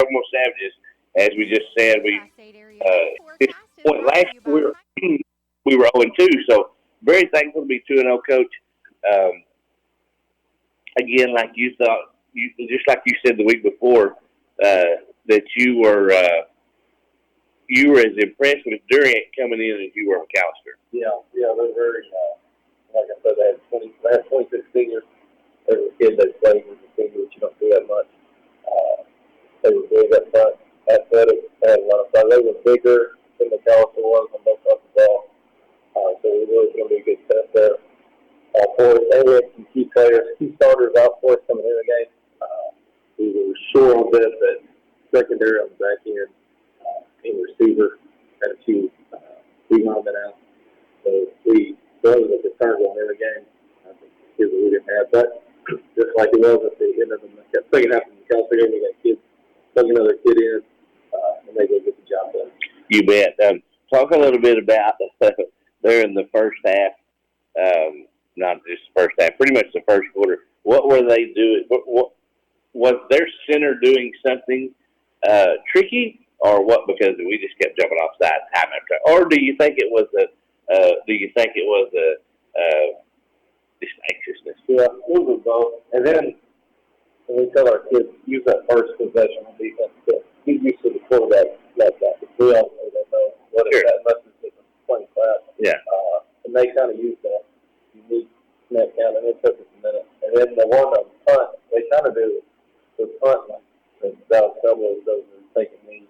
Promo Savages, as we just said, this point last year we were 0-2, so very thankful to be 2-0, Coach. Again, like you thought, just like you said the week before, that you were as impressed with Durant coming in as you were McAllister. Yeah, they're very, like I said, they had 26 seniors. There were kids that played with the seniors, which you don't do that much. They were big up front, athletic, and they were bigger than McAllister was on both sides of the ball. So it was going to be a good test there for us. And we had some key players, key starters out for us coming in the game. We were sure of this that secondary on the back end, in receiver, had a few big linemen out. So those were the concern going in the game. I think the kids that we didn't have. But just like it was at the end of the second half of the McAllister game, we got kids, plug another kid in, and they go get the job done. You bet. Talk a little bit about there in the first half, not just the first half, pretty much the first quarter. What were they doing? What was their center doing something tricky, or what? Because we just kept jumping off sides time after time. Or do you think it was just anxiousness? Yeah, it was both. And then we tell our kids use that first possession on defense to get used to the quarterback like that. We all know what is that unless it's a playing class. Yeah. And they kind of used that unique snap count, and it took us a minute. And then the one on punt, they kind of do the punt like Dallas Cowboys those are taking me.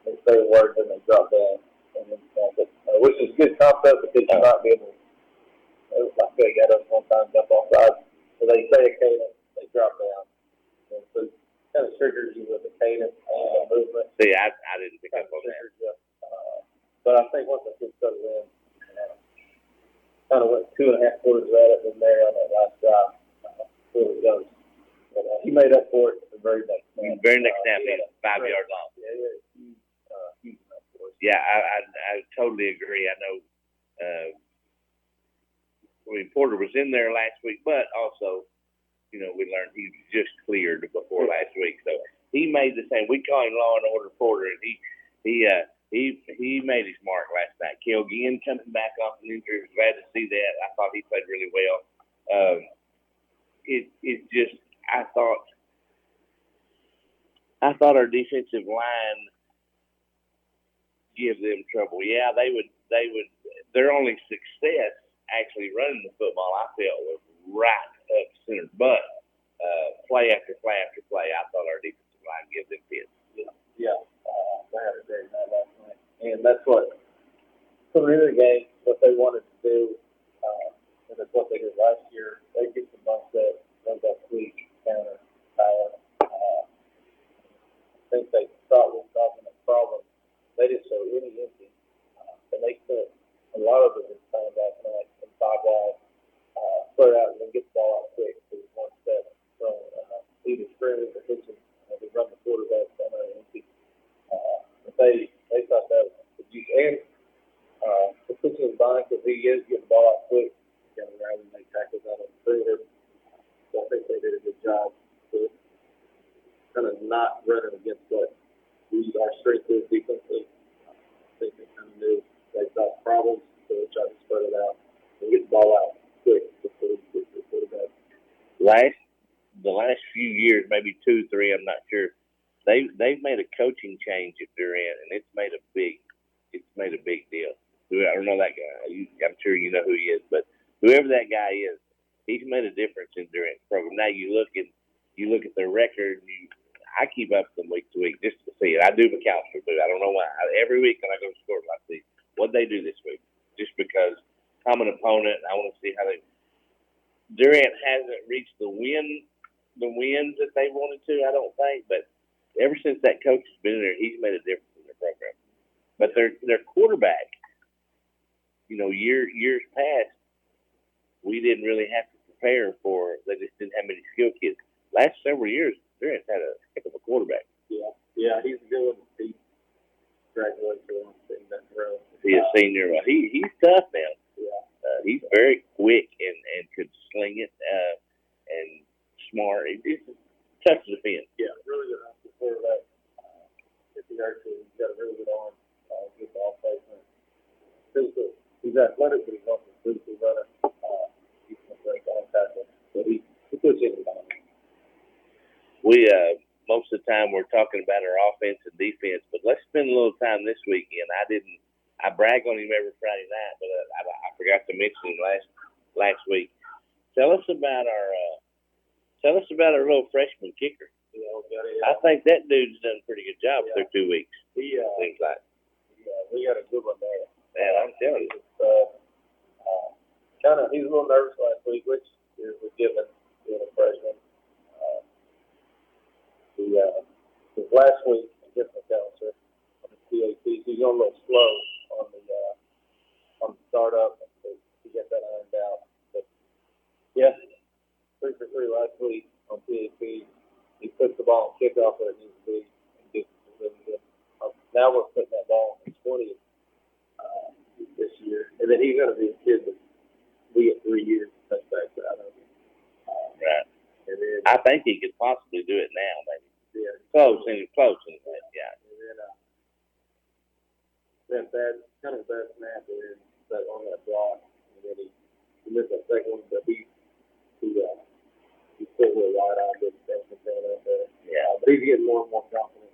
They say words and they drop down, and then which is a good concept because you might be able to. Like they got us one time jump off sides, so they say a cadence, they drop down, and so it kind of triggers you with the cadence and the movement. See, I didn't pick up on that. But I think once the kids settled in, kind of went 2.5 quarters at it, and there on that last drive, really goes. But he made up for it the very next snap. Very next snap, 5 yards long. Yeah, huge enough for us. Yeah, I totally agree. I know. Porter was in there last week, but also, we learned he was just cleared before last week, so he made the same. We call him Law and Order Porter, and he made his mark last night. Kel Ginn coming back off an injury, was glad to see that. I thought he played really well. It just I thought our defensive line give them trouble. Yeah, they would. Their only success actually running the football, I felt, was right up center. But play after play after play, I thought our defensive line gave them fits. Yeah. They had a great night last night. And that's what, coming into the game, what they wanted to do, and that's what they did last year. They get some bump set, run that sweep, counter, power. I think they thought we were solving a problem. They didn't show any empty. And they took a lot of it this time last night. 5 guys, spread out and then get the ball out quick. So it's one step from either scrimmage or hitching. They run the quarterback center and empty. But they thought that was huge. And the pitcher is fine because he is getting the ball out quick. He's got to rather make tackles out of the receiver. So I think they did a good job with kind of not running against what our strength is defensively. I think they kind of knew they saw problems, so they tried to spread it out. Get the ball out quick before we get to the quarterback. The last few years, maybe 2, 3, I'm not sure. They've made a coaching change at Durant, and it's made a big deal. I don't know that guy. I'm sure you know who he is, but whoever that guy is, he's made a difference in Durant's program. Now you look at their record. I keep up with them week to week just to see it. I do McAllister, but I don't know why. Every week when I go to score, I see what they do this week, just because. Common opponent. I want to see how Durant hasn't reached the wins that they wanted to, I don't think. But ever since that coach has been there, he's made a difference in their program. But their quarterback, years past, we didn't really have to prepare for. They just didn't have many skill kids. Last several years, Durant's had a heck of a quarterback. Yeah, he's good. He graduated from that row. He's a senior. He's tough now. He's very quick and could sling it and smart. It's tough to defend. Yeah, really good. quarterback. If he hurts it, he's got a really good arm, good ball placement. He's athletic, but he's also a physical runner. He's a great ball tackle, but he puts it in the ball. We most of the time we're talking about our offense and defense, but let's spend a little time this weekend. I brag on him every Friday night, but I forgot to mention him last week. Tell us about our little freshman kicker. I think that dude's done a pretty good job through 2 weeks. Seems like. We got a good one there. Man, I'm telling you. He was a little nervous last week, which is a given being a freshman. His last week against McAllister on the PAT, he's going a little slow on the startup. He got that ironed out. But yeah, 3 for 3 last week on PAT. He puts the ball on kickoff where it needs to be and gets it really good. Now we're putting that ball in 20 this year, and then he's going to be a kid that we get 3 years touchbacks out of him. Right. And then, I think he could possibly do it now, maybe. Yeah. Close anyway. Yeah. And then kind of bad snap in that on that block, and then he missed that second one, but he still really wide eyed with the thing out there. Yeah. But he's getting more and more confident.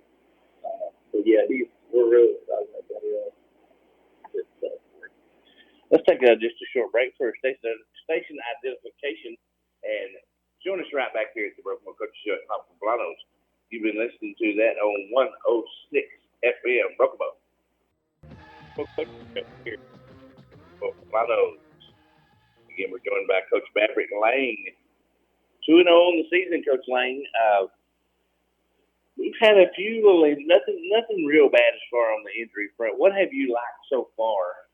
But yeah, we're really excited about that. Let's take just a short break for station identification, and join us right back here at the Broken Coach Show at Hop Blanos. You've been listening to that on 106 FM Broken here. Blanos. Again, we're joined by Coach Maverick Lane. 2-0 on the season, Coach Lane. We've had a few nothing real bad as far on the injury front. What have you liked so far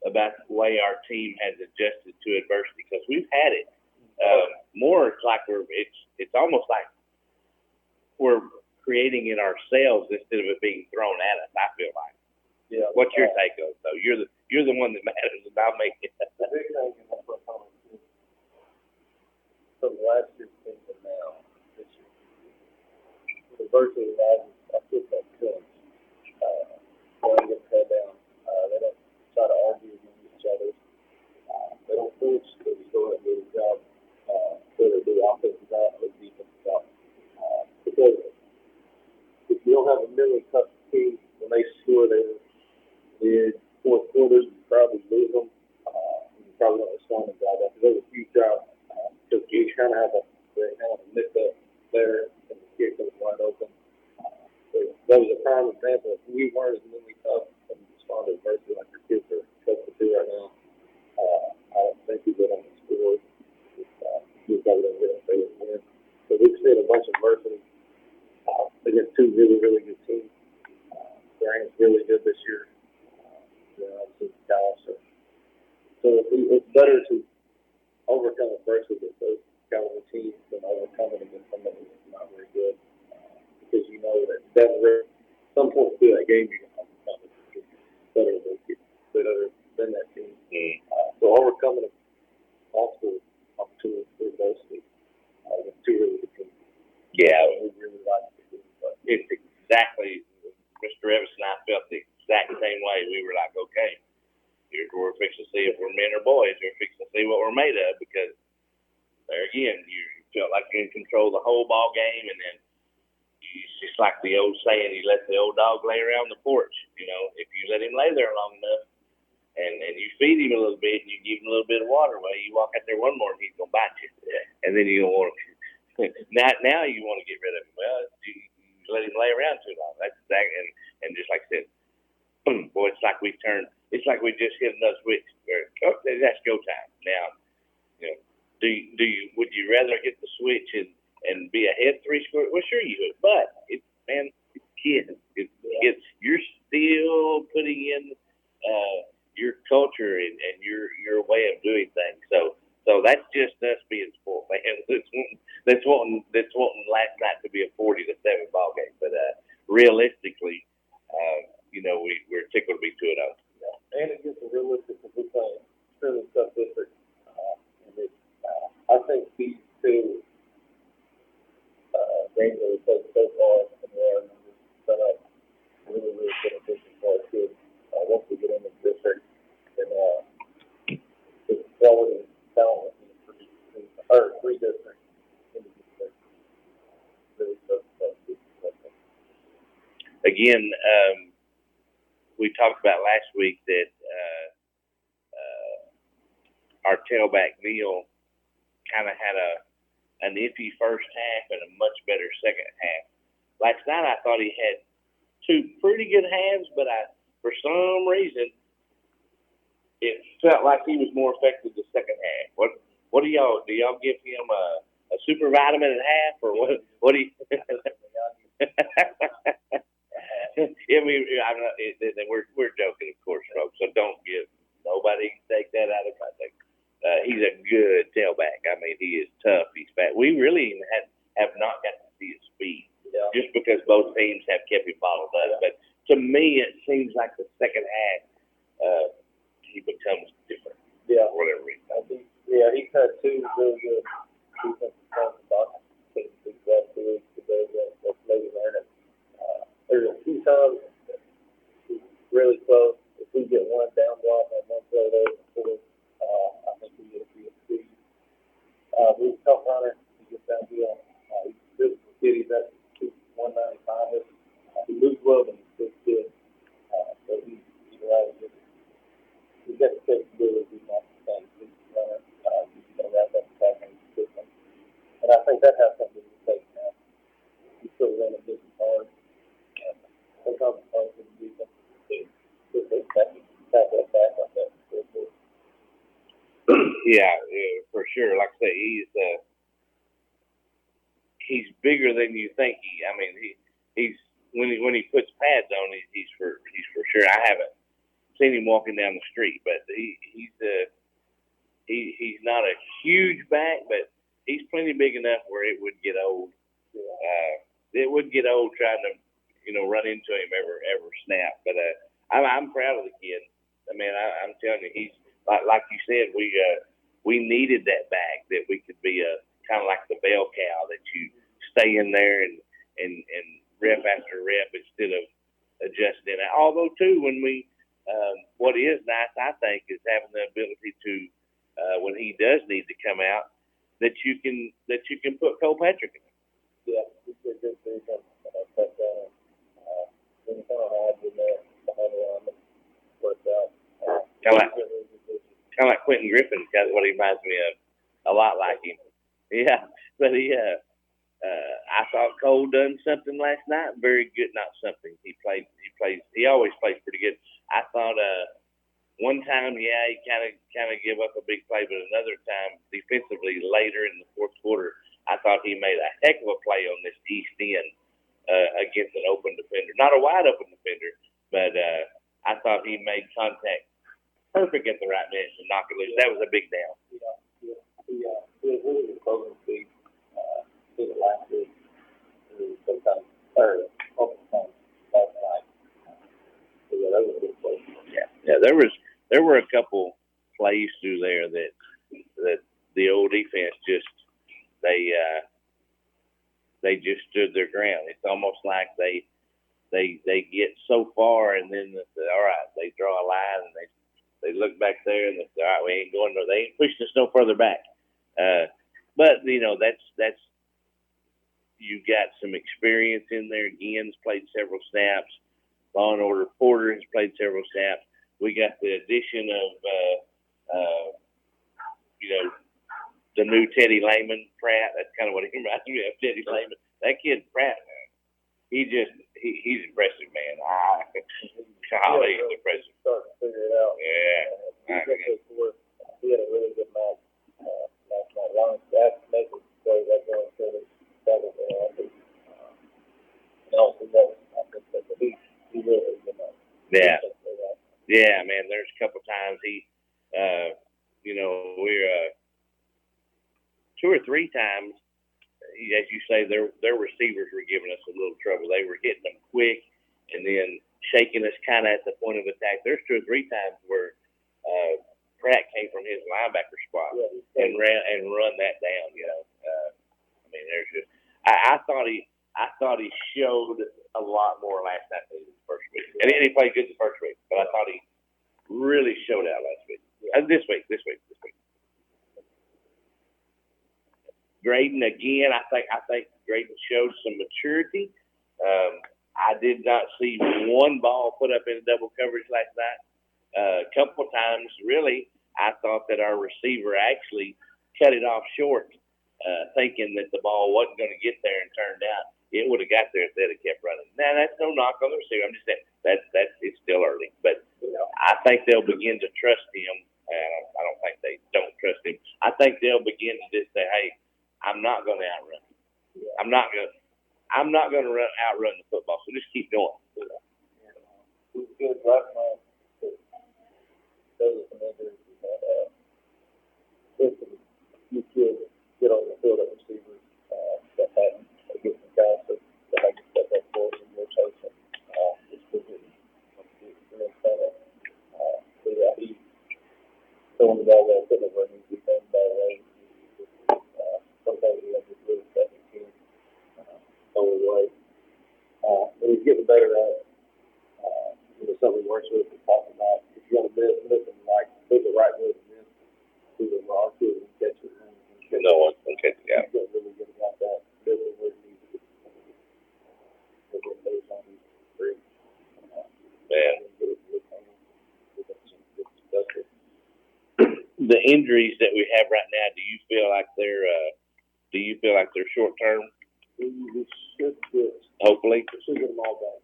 about the way our team has adjusted to adversity? Because we've had it. More it's like it's almost like we're creating it ourselves instead of it being thrown at us. I feel like. Yeah. What's your take on it, though? You're the one that matters about making it. The big thing is from last year's team to now, this year, the virtually I put that clinch. Going get head down. They don't try to argue with each other. They don't flinch. They just go ahead and do the job. Whether it be offensive out or defensive out. Because if you don't have a really tough team, when they score, they did fourth quarters, you probably lose them. You probably don't respond to that. There's a few drives. Because you kind of have a mix up there, and the kick was wide open. That was a prime example. If we weren't as really tough and responded adversity like our kids are tough to do right now, I don't think we would have scored. We probably don't get a favorite win. So we've seen a bunch of adversity against 2 really, really good teams. Durant's really good this year. Obviously, McAllister. So it's better to overcome adversity with those California teams than overcoming against somebody that's not very good. Because you know that some point through that game, you're going to overcome it. It's better than that team. So overcoming multiple opportunities for adversity with 2 really good teams. Yeah. We really like it. It's exactly, Mr. Evans and I felt the exact same way. We were like, okay, we're fixing to see if we're men or boys. We're fixing to see what we're made of, because there again, you felt like you're in control of the whole ball game, and then it's just like the old saying, you let the old dog lay around the porch. You know, if you let him lay there long enough and you feed him a little bit and you give him a little bit of water, well, you walk out there one more and he's going to bite you. And then you don't want to, now you want to get rid of him. Well, you let him lay around too long. That's exactly, and just like I said, boom, boy, it's like we just hit another switch. Okay, that's go time. Now, you know, would you rather hit the switch and be ahead 3 scores? Well, sure you would, but it's kids. You're still putting in your culture and your way of doing things. So that's just us being sport fans. That's wanting last night to be a 40-7 ball game. But realistically, we're tickled to be 2-0. And it gets realistic because we're playing really tough district. I think these 2 games that we played so far in the air, and just set up really, really beneficial for our kids once we get into the district. And the quality and talent in three districts in the district really starts to again, we talked about last week that our tailback Neil kind of had an iffy first half and a much better second half. Last night I thought he had two pretty good halves, but for some reason it felt like he was more effective the second half. What do y'all give him a super vitamin at half, or what do you? I mean, we're joking, of course, folks. So don't give nobody take that out of context. He's a good tailback. I mean, he is tough. He's fast. We really have not got to see his speed, just because both teams have kept him bottled up. But to me, it seems like the second half he becomes different. Yeah, for whatever reason. I think, he's had two really good defensive points about 2 weeks ago. That's maybe learning. There's a few times he's really close. If we get one down block on one play there before, I think we get a few speed. He's a tough runner. He gets downhill. He's a physical kid. He's at 195. He moves well, but he's still good. So he's right. He's got the capability to be not the same runner. He's going to wrap up the back and he's good. And I think that has something to do with the now. He's still running different hard. Sometimes it's hard for the defense to tap that back like that. Yeah, for sure. Like I say, he's bigger than you think. He's when he puts pads on, he's for sure. I haven't seen him walking down the street, but he's not a huge back, but he's plenty big enough where it would get old. It would get old trying to run into him every snap. But I'm proud of the kid. I mean, I'm telling you, he's like you said, we needed that back, that we could be a kind of like the bell cow, that you stay in there and rep after rep instead of adjusting. Although too, when we what is nice, I think, is having the ability to when he does need to come out, that you can put Cole Patrick in. Yeah, he's a good defense. Touchdown. When you kind of hide in there behind the line, works out. Kind of like Quentin Griffin, kind of what he reminds me of. A lot like him. Yeah, but I thought Cole done something last night. Very good, not something. He always plays pretty good. I thought one time, he kind of gave up a big play, but another time defensively later in the fourth quarter, I thought he made a heck of a play on this east end against an open defender. Not a wide open defender, but I thought he made contact perfect at the right minute to knock it loose. That was a big down. He was really good closing speed. Did it last week. Sometimes overtime last night. So that was a good play. Yeah. There were a couple plays through there that the old defense just they just stood their ground. It's almost like they get so far, and then all right, they draw a line and they look back there and they say, all right, we ain't going there. They ain't pushing us no further back. But that's you got some experience in there. Gian's played several snaps. Law and Order Porter has played several snaps. We got the addition of the new Teddy Lehman, Pratt. That's kind of what he reminds me of, Teddy Lehman. That kid Pratt, he's impressive, man. Golly, he's impressive. Starting to figure it out. Yeah. He had a really good match last night. Long as Mason played that going forward, that was and also I think that he really had a good match. Yeah. Yeah, man. There's a couple times we're 2 or 3 times, as you say, their receivers were giving us a little trouble. They were hitting them quick and then shaking us kind of at the point of attack. There's 2 or 3 times where Pratt came from his linebacker spot and run that down. I mean, there's just I thought he showed a lot more last night than the first week, and he played good the first week. But I thought he really showed out last week. This week. Graydon again. I think Graydon showed some maturity. I did not see one ball put up in double coverage last night. A couple of times, really, I thought that our receiver actually cut it off short, thinking that the ball wasn't going to get there, and turned out it would have got there if they'd have kept running. Now, that's no knock on the receiver. I'm just saying that's it's still early, but I think they'll begin to trust him. I don't think they don't trust him. I think they'll begin to just say, "Hey, I'm not going to outrun him. I'm not going to outrun the football. So just keep going." It was good last night. There was some injuries that you could get on the field at receivers that hadn't get some guys that I can step up for some rotation. Just to get better. He throwing the ball well, putting it where he needs to be throwing the ball away. Sometimes he has to do a second team away. But he's getting better at it. Something works with we talked about. If you want to miss him, like do the right move and miss, do the wrong move and catch it. No one can catch it out. He's getting really good about that. Really, where he needs to get on these three. Man. The injuries that we have right now, do you feel like they're short term? We should get. Hopefully. We should get them all back.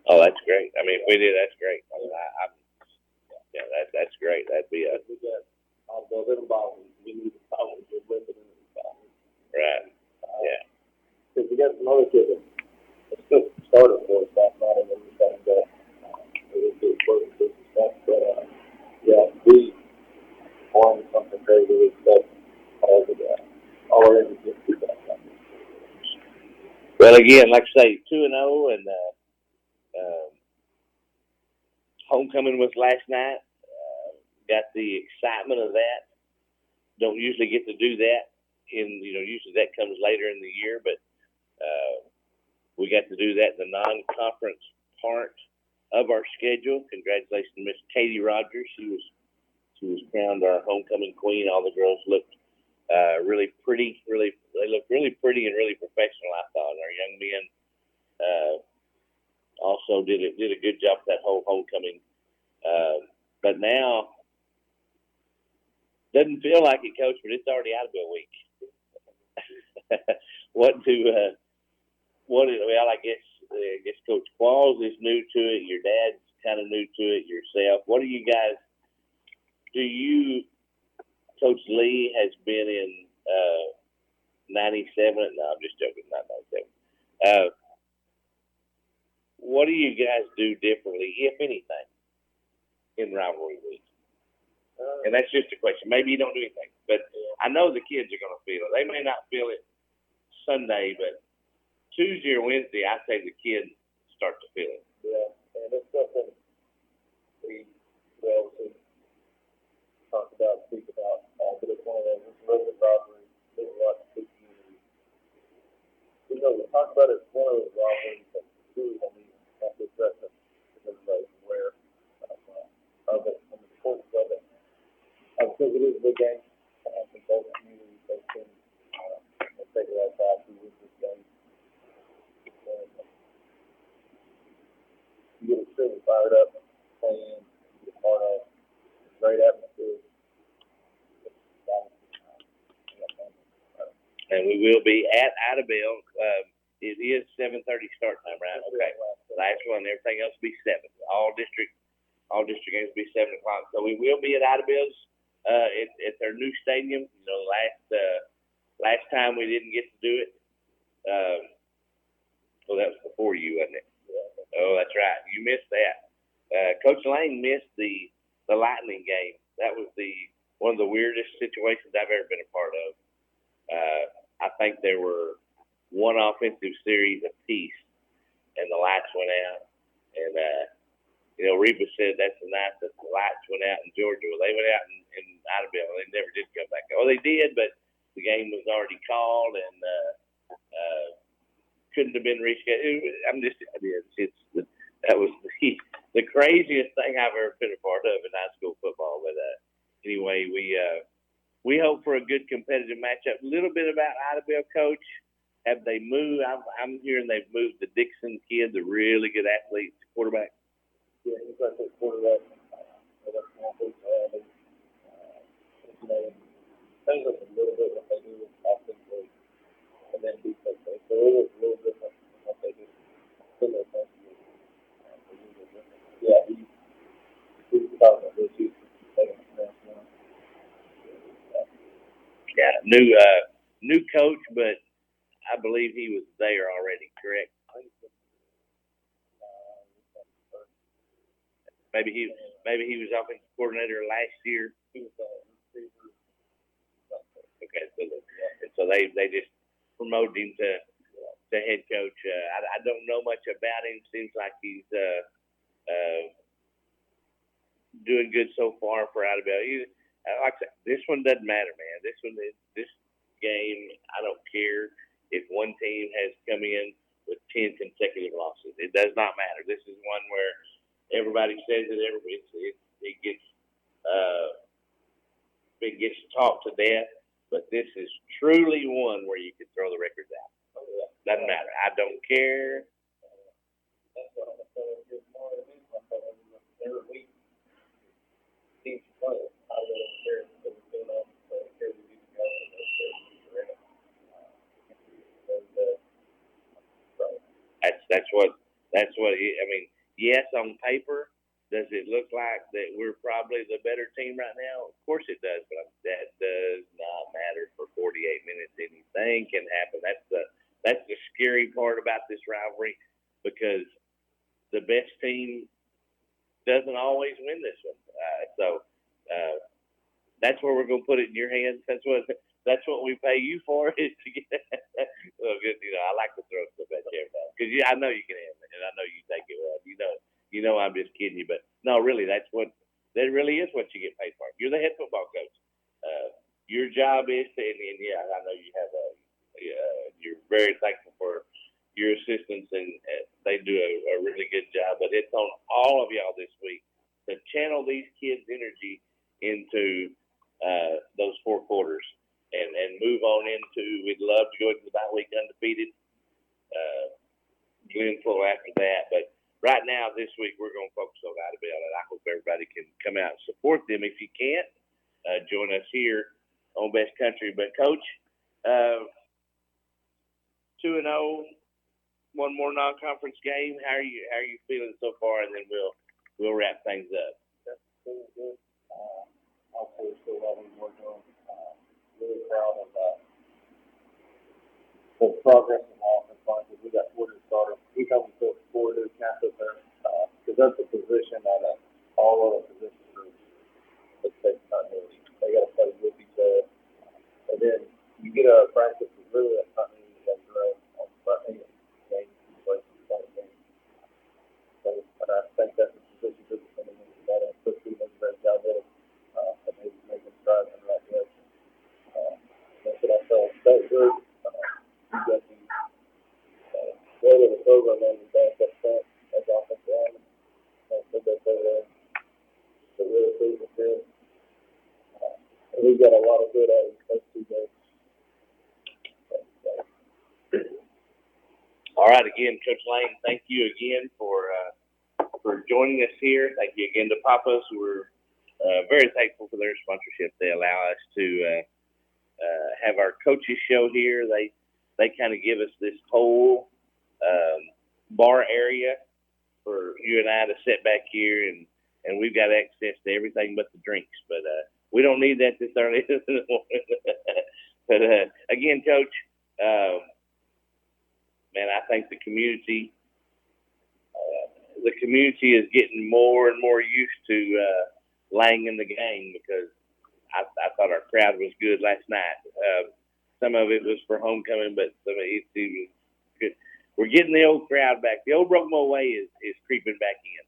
Oh, that's great. I mean, if we did, that's great. I mean, that's great. That'd be a. We got all the little balls. We need the balls. We're whipping in the balls. Right. Yeah. Because we got some other kids that still started for us last night, and we got that. It was good work and stuff. But we won something crazy. We expect all our everything to be back. Well, again, like I say, 2-0 and. Homecoming was last night. Got the excitement of that. Don't usually get to do that. Usually that comes later in the year, but we got to do that in the non-conference part of our schedule. Congratulations to Miss Katie Rogers. She was crowned our homecoming queen. All the girls looked really pretty. They looked really pretty and really professional, I thought. And our young men also did a good job with that whole homecoming. But now, doesn't feel like it, Coach, but it's already out of a week. I guess Coach Qualls is new to it. Your dad's kind of new to it yourself. What do you guys, Coach Lee has been in 97. No, I'm just joking, not 97. What do you guys do differently, if anything, in rivalry week? And that's just a question. Maybe you don't do anything, but I know the kids are going to feel it. They may not feel it Sunday, but Tuesday or Wednesday, I say the kids start to feel it. Yeah, and it's something we also speak about. But it's one of those. It's a little bit rivalry. There's a lot of big communities. We talk about it. It's one of those rivalries that really don't even have to address it because everybody's aware of it and the importance of it. Because it is a big game. I think both communities, both teams, take a lot of pride to win this game. You get extremely fired up playing, you get part of a great atmosphere. And we will be at Idabel. It is 7:30 start time, right? Okay. Last one, everything else will be 7. All district games will be 7 o'clock. So we will be at Idabel's at their new stadium. Last time we didn't get to do it. Well, that was before you, wasn't it? Oh, that's right. You missed that. Coach Lane missed the Lightning game. That was one of the weirdest situations I've ever been a part of. I think there were one offensive series apiece, and the lights went out. And Reba said that's the night that the lights went out in Georgia. Well, they went out in Idabel. They never did come back. Oh, they did, but the game was already called and couldn't have been rescheduled. That was the craziest thing I've ever been a part of in high school football. But anyway, we hope for a good competitive matchup. A little bit about Idabel, Coach. Have they moved? I'm hearing they've moved the Dixon kid, the really good athlete, quarterback. Yeah, he's like a quarterback. Things like a little bit what they do offensively and then defensively. So it was a little different than what they do. Similar things. Yeah, he's talking about this. He's taking a Yeah, new coach, but I believe he was there already, correct? Maybe he was offensive coordinator last year. Okay, so they just promoted him to head coach. I don't know much about him. Seems like he's doing good so far for Idabel. Like I said, this one doesn't matter, man. This game, I don't care if one team has come in with 10 consecutive losses. It does not matter. This is one where everybody says it. It gets talked to death. But this is truly one where you can throw the records out. Doesn't matter. I don't care. That's what I'm saying. Every week, teams play. I don't care if it's going on. That's what I mean. Yes, on paper, does it look like that we're probably the better team right now? Of course it does, but that does not matter for 48 minutes. Anything can happen. That's the scary part about this rivalry, because the best team doesn't always win this one. So that's where we're going to put it in your hands. That's what we pay you for, is to get. Well, good. I like to throw stuff at you because I know you can handle it, and I know you take it well. You know I'm just kidding you, but no, really, that really is what you get paid for. You're the head football coach. Your job is to, and yeah, I know you have you're very thankful for your assistants, and they do a really good job. But it's on all of y'all this week to channel these kids' energy into those 4 quarters and move on into. We'd love to go into the bye week undefeated. Glenville after that, but right now this week we're going to focus on Idabel, and I hope everybody can come out and support them. If you can't, join us here on Best Country. But Coach, 2-0, one more non-conference game. How are you feeling so far? And then we'll wrap things up. That's really good. Also, we're still having more doing. Really proud of the progress in the offense line, because we got 4 new starters. We come to 4 new captains there, because that's a position that all other position groups that takes continuity. They got to play with each other, and then you get a practice with really a continuity that's right on the front end. Game play game. So, and I think that's a position group that's coming into that, and Coach Lee does a great job with it, and he's making strides in the right direction. That's what I felt. That group. You got the way of the program on the back up front as offensive lineman. That's what they say there. The really pleased with them. And we've got a lot of good at it. Those 2 games. All right, again, Coach Lane, thank you again for joining us here. Thank you again to Papa's. We're very thankful for their sponsorship. They allow us to have our coaches show here. They kind of give us this whole bar area for you and I to sit back here, and we've got access to everything but the drinks. But we don't need that this early in the morning. But again, Coach, man, I think the community is getting more and more used to Lang in the game, because I thought our crowd was good last night. Some of it was for homecoming, but some of it was good. We're getting the old crowd back. The old Brookmo way is creeping back in.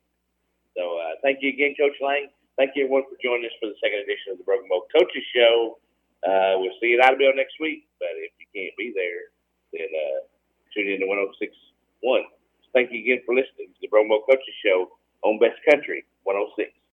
So thank you again, Coach Lang. Thank you, everyone, for joining us for the second edition of the Brookmo Coaches Show We'll see you at Idlewild next week, but if you can't be there, then tune in to 106.1. Thank you again for listening to the Bromo Coaches Show on Best Country 106.